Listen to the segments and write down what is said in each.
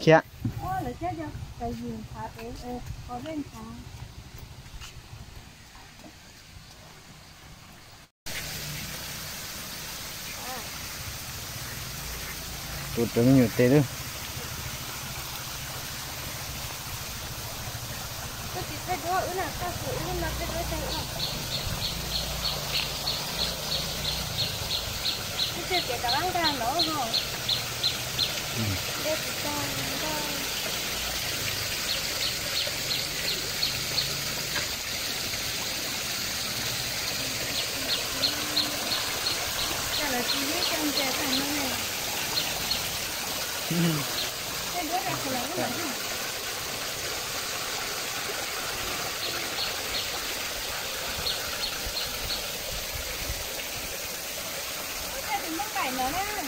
kia là chết cho cái gì phá tới có bên phá tụt trứng nhiều tê nữa cái gì cái đó là cái phụ luôn là cái đó cái cái cả băng ra nó hả đây thì sao đây là chỉ biết trong trái thằng này cái đứa này phải làm cái gì nó nè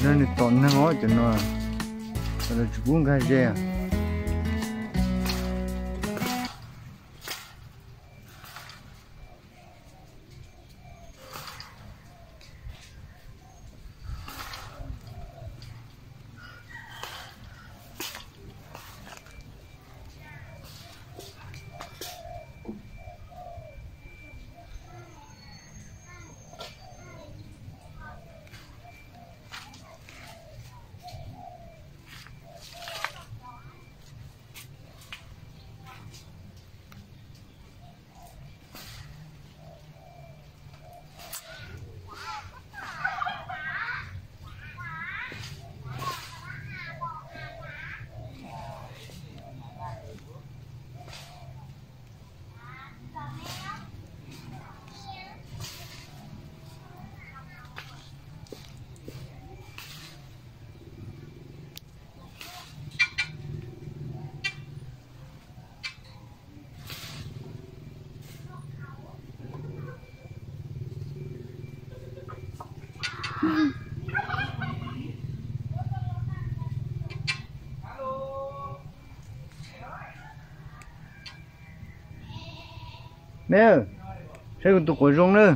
cho nên tốn nó ngó cho nó là chụp cái gì à mẹ sao còn tụi cổ rong nữa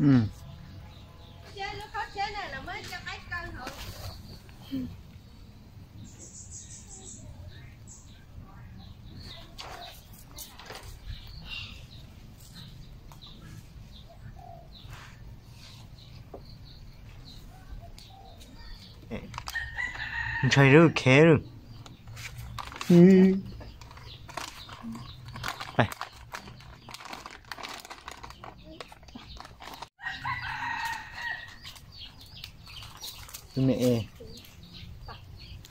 Ừ. Chế nó khó chế này là mới cho mấy cân thôi. Chơi rồi khé rồi. Đây. Tôi mẹ.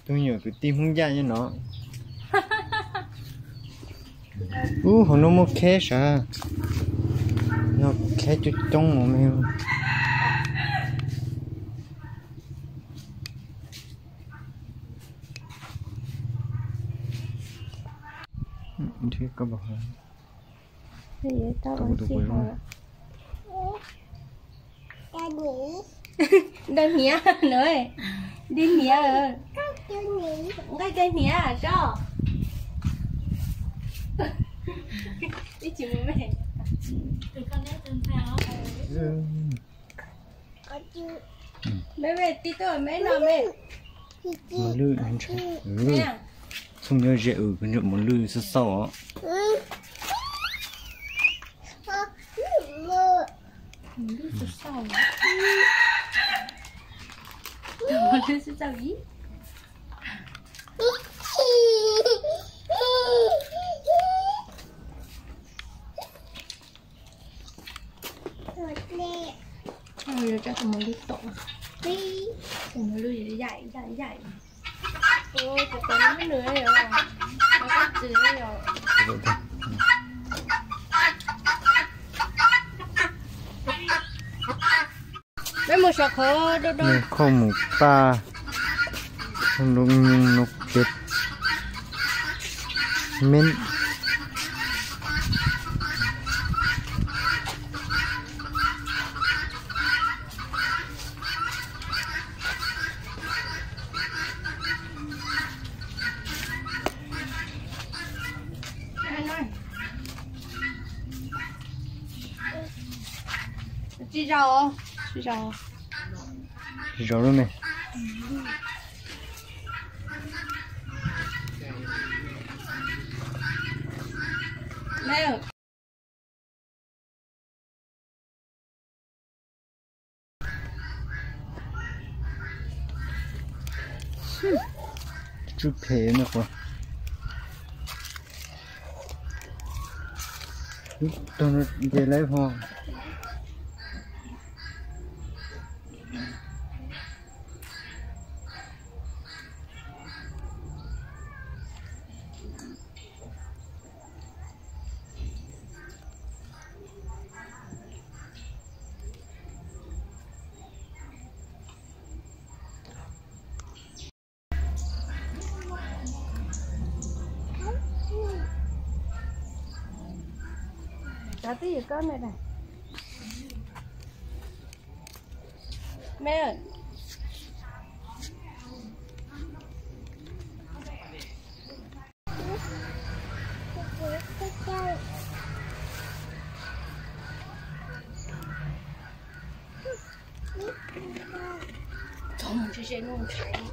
Tôi nhớ cái tim không ra cho nó. Hồi nó mua khé sao? Nó khé chút trong mà mèo. Thì có bảo hả? Cái gì tao vẫn xì hả? Đơn nhía nữa ấy. Đi nhía rồi. Cái nhía à cho. Đi chịu mẹ. Từ con đấy từng sao. Mẹ tí tôi mẹ nào mẹ. Một lư anh chạy. Không nhớ dễ cái nhựa một lư sơ sọ. Lư sơ sọ. Lư sơ sọ gì? Rồi cho thằng một lư tổ. Thằng một lư gì dạy. Ôi, cái con nó nữa rồi. Nó có gì rồi. Mấy một sọt khô đâu. Không một ta. Không đúng nhưng nó chết. Mình. Chị rau. Rau rồi mẹ. Mẹ. Chút thế nữa quá. Tôi nó về lấy hoa. Đó tí gì con này này. Mẹ ơi. Không, chị sẽ luôn chạy.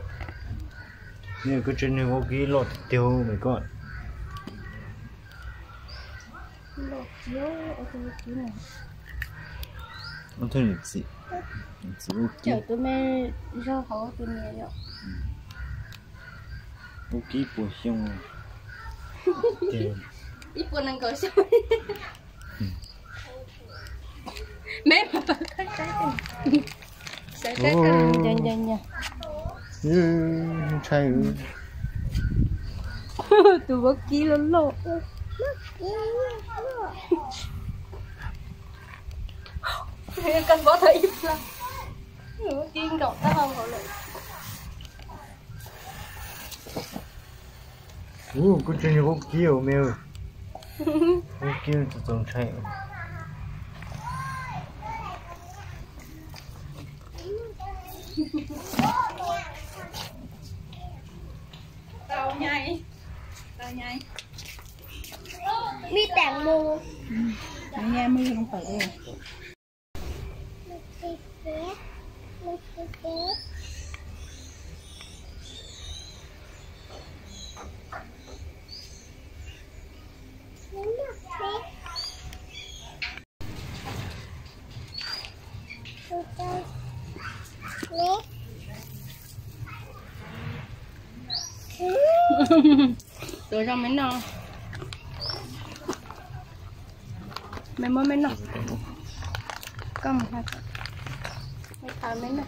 Nè cái chân này có cái lọt tiêu mấy con. Lột chiếu ở cái kia này. Nó thôi được gì? Chở tụi mẹ rau khó tụi mẹ rồi. Ok của xong. Ít buồn ăn cỡ xong. Mẹ mà bắt cái này. Sẽ cái nha. Chạy rồi. Tụi bác kia lớn lộ. Cần bỏ thời ít lắm. Người kiên đột ta không gọi lại. Cái chân này có kiều mèo. Có kiều tụi tổng chạy. Tao nhai. Mi tàng mù. Nghe mi không phải. Tôi cho mấy nào mấy món mấy nào cầm hai thả mấy nào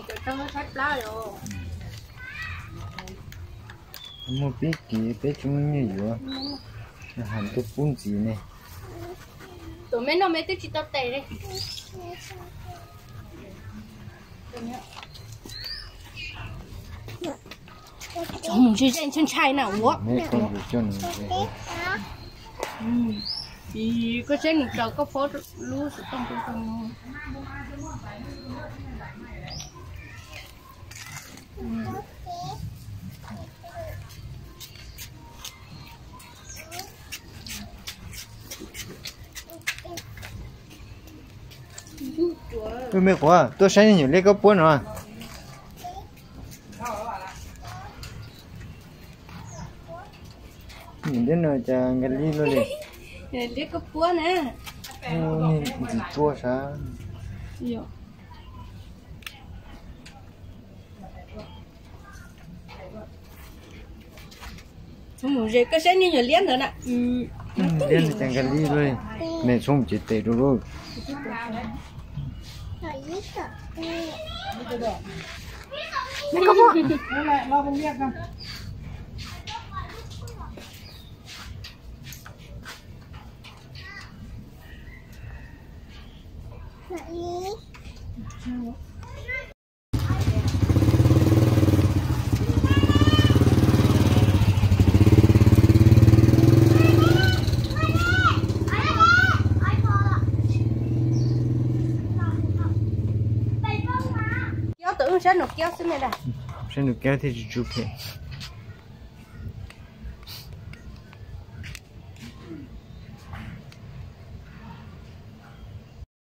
tôi cho nó thắt lá rồi một biết kì biết chúng như vậy hẳn tôi phun gì này tụi mấy nó mấy tôi chỉ tao tè đây chúng chỉ trên chân trai nào quá mấy con được cho nó thì có trên một có phố lúa sẽ không tôi mấy quả tôi sáng nhiều lấy cái bún rồi nhìn đến nơi cha cái ly luôn đi lấy cái bún nè nhìn gì chua sao không rồi có sáng như liên nữa nè liên thì chẳng cái ly luôn mẹ xong chỉ tệ rồi mẹ có bún lại lo công việc không? kéo tự sẽ nộp kéo xin mẹ đây sẽ được kéo thì chụp hết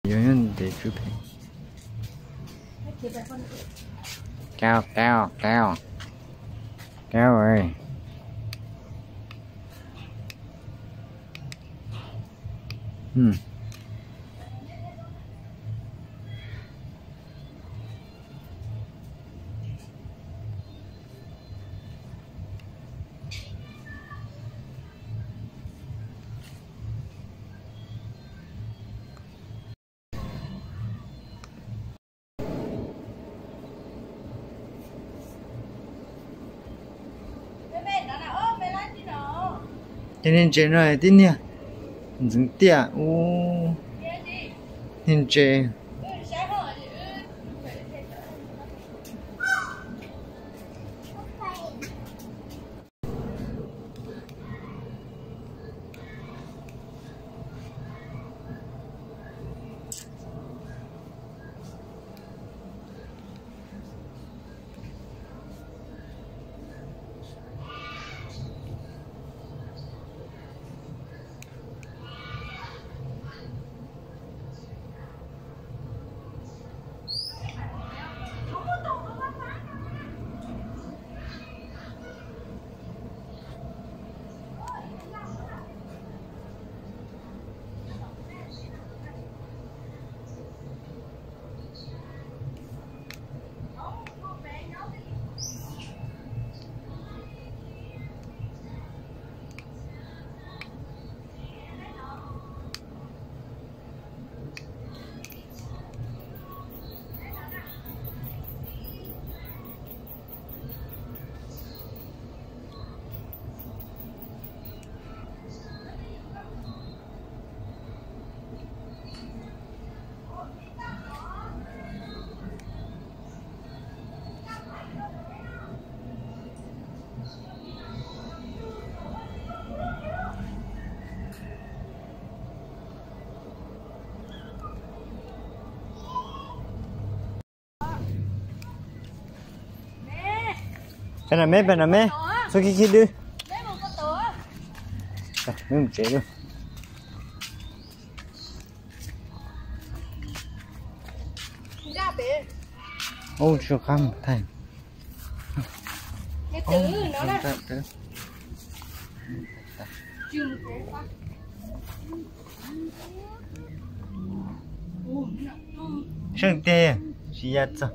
Yun để chụp hình cao cao cao cao rồi cho nên chơi rồi tin nhỉ dừng tia u nên chơi bên nào mẹ số kia kia đưa lấy một con tổ không chế luôn ô chưa khăm thầy cái tứ nó đó tứ chừng thế quá生爹是鸭子。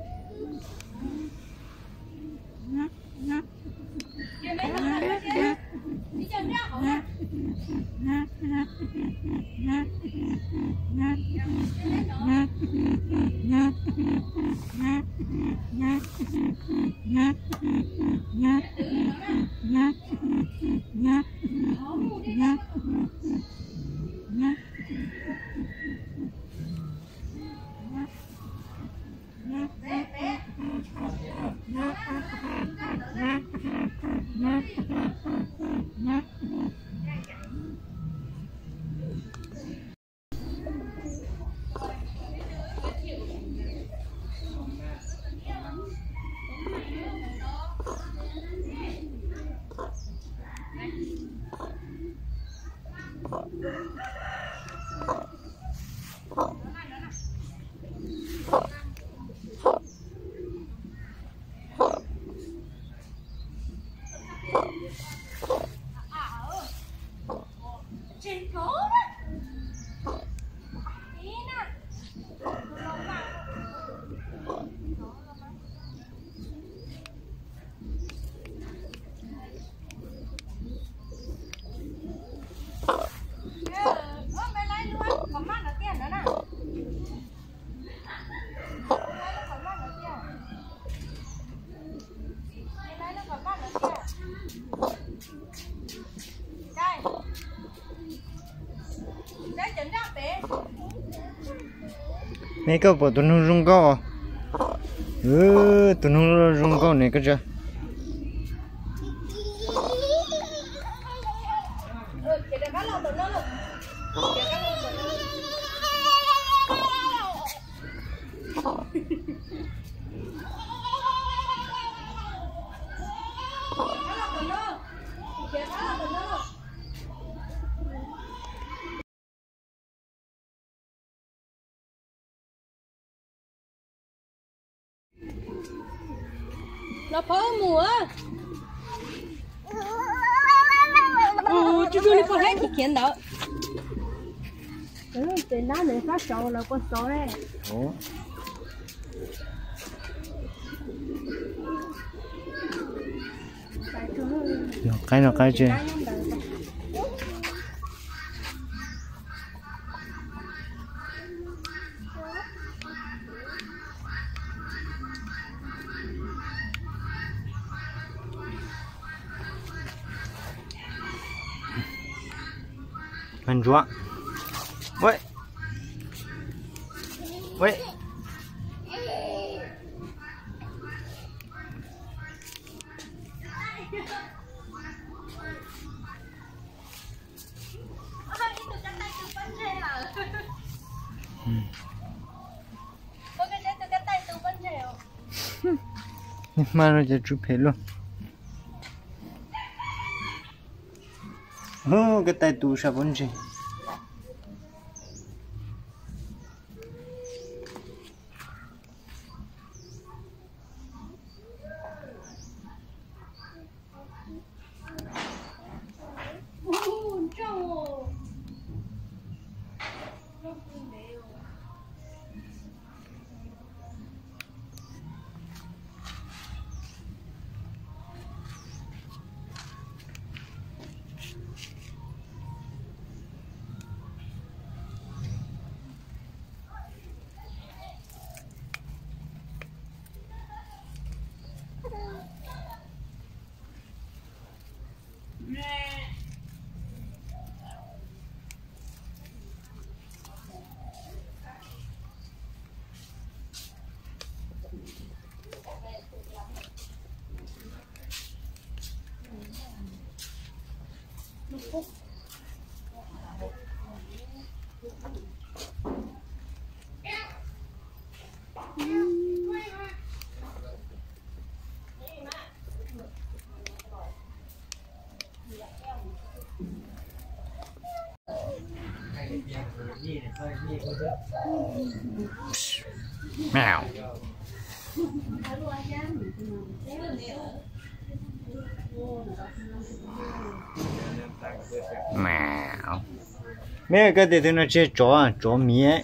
này cái bộ tụi nó rung cao, tụi nó rung cao này cái gì? Nó phá mùa chú chú đi phá hết thì kiện đó cái tên nó để phát sầu là con sầu đấy cái nào cái chứ mình chúa vậy vậy mà nóจะchụp hết luôn cái tay tù sao vẫn gì mèo mèo mấy cái thì nó chơi chó mía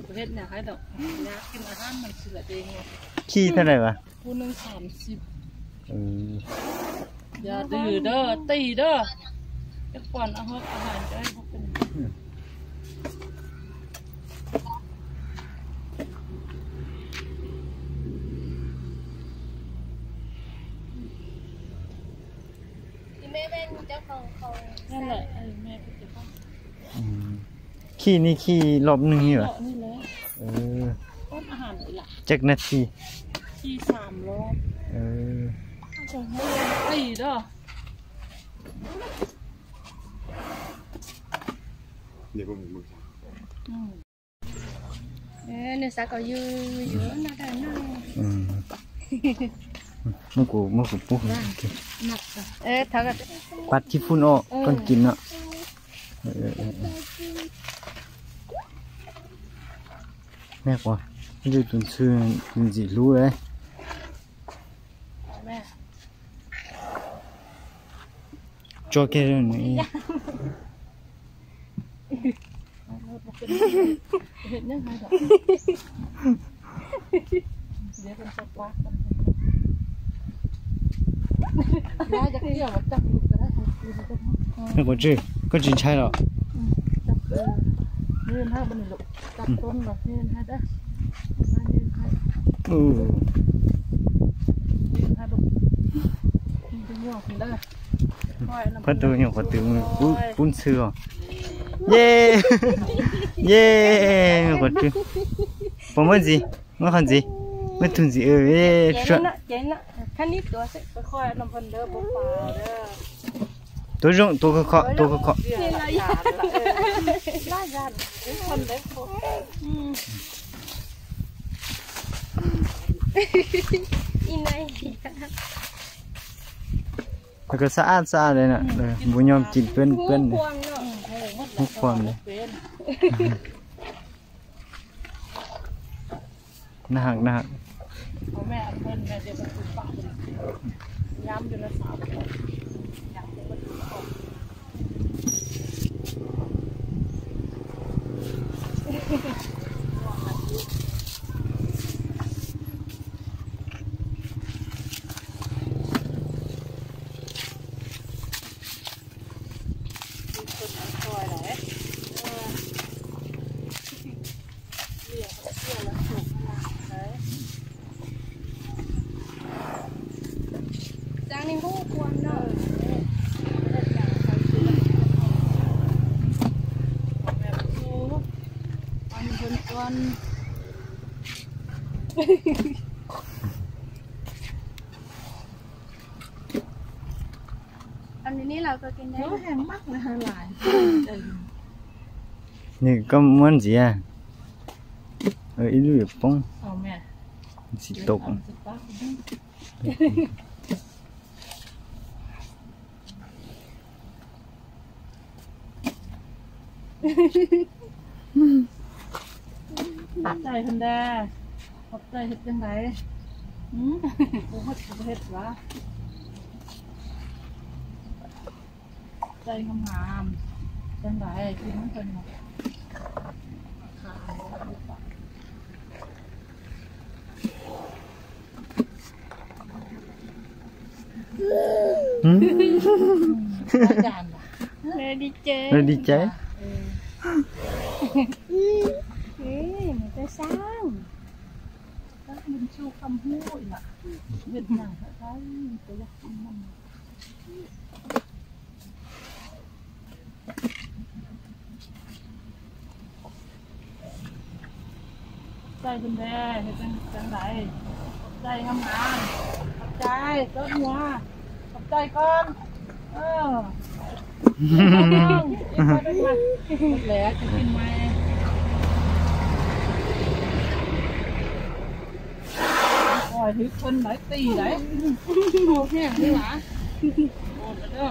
ประเทศเนี่ยให้ดอกนะกินอาหารมันเสือเอง ขี้เท่าไหร่วะ ผู้นึง30อย่าดื้อเด้อตีเด้อจะก่อนอาหารจะให้เขาเป็นแม่เป็นเจ้าของเขา นั่นแหละแม่เป็นเจ้าของ ขี้นี่ขี้รอบนึงนี่เหรอ นี่แหละต้นอาหารนี่แหละ จักนาที ที่3 รอบ จะให้ตีเด้อ เดี๋ยวผมมือเนี่ยสักก็ยืดน่าได้น่ามื่อกูปุ๊บ หนักถ้าก็ ปัดที่ฝุ่นออกก่อนกินเนาะแม่กว่าจะตุนซื้อตุนจีรู้เลยแม่จอแค่เรื่องนี้เห็นยังไงดอกเดี๋ยวเป็นสปาร์กันน่าจะเกี่ยวกับจับลูกก็ได้แม่กว่าจื้อก็จีนใช่หรอจับเรียนให้บันลุจับต้นแบบเรียนให้ได้เรียนให้เรียนให้ดุดูหัวคุณได้พัดตัวเนี่ยพัดตัวมือปุ้นเสือเย่เย่แม่กว่าจื้อผมว่าจีไม่คันจีไม่ทุนจีเจ๊น่ะแค่นี้ตัวสิไปค่อยน้ำพันเด้อปุ๊บปลาเด้อตัวจงตัวก็เคาะนี่ละยาล่ายาคนเด้ออีไนแล้วก็สะอาดเลยนะบุญยอมกินเปื้อนมุกความเลยน่าหักพ่อแม่เพิ่นแม่เดี๋ยวมันถูกปากย้ำอยู่ละ3 คนอยากให้มันถูกปาก ควรเนาะ แบบดูอันคนก่อน อันนี้เราก็กินได้ เนื้อแห้งมากนะหลาย นี่ก็ม้วนสิอ่ะอีลูกป้อง เอาแม่ สิตก สิปะขอบใจคนแดขอบใจเฮ็ดจังไดบ่เฮ็ดบ่เฮ็ดวะใจงามๆจังไดกินมันเพิ่นเนาะขายอาจารย์ เลยดีเจ แล้วดีใจ มันจะสร้าง ก็มันชูคำพูดล่ะเวียดนามก็ได้ก็อยากกินมันใจคุณแม่เห็นจังไรใจงามๆขอบใจต้นหัวขอบใจก่อนอีกคนได้ไหมหมดแล้วจะกินไหมโอ้ยทึกคนไหนตีไหนโอ้แห้งนี่หรอโอ้เด้อ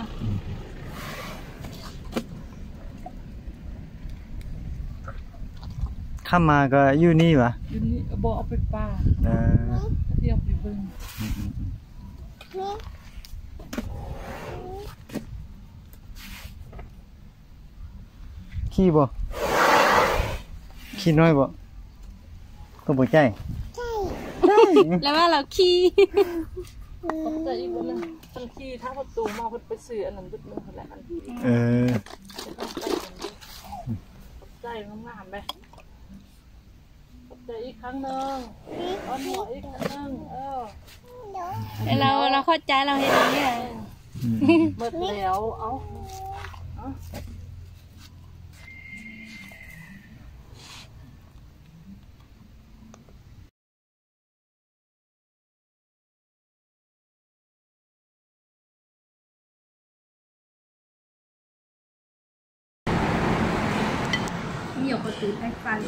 ข้ามาก็อยู่นี่วะ อยู่นี่บ่เอาไปป่า เออ เทียบอยู่เบิ่ง ขี้บ่ขี้น้อยบ่ก็บ่ใจ แล้วว่าเราขี้ ขอบใจอีกวันนึงทันทีถ้าประตูมาเพิ่นไปซื้ออันนั้นบึดนึงแหละอันที่ เออ ขอบใจงามๆไปขอบใจอีกครั้งนึงอ้อนหัวอีกครั้งนึงเราเข้าใจเราเห็นอย่างนี้ หมดแล้วเอาnhiều có từ tay phần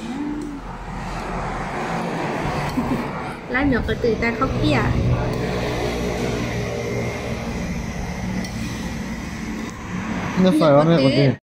lá nhiều có từ tay khóc kia nó phải không có tiền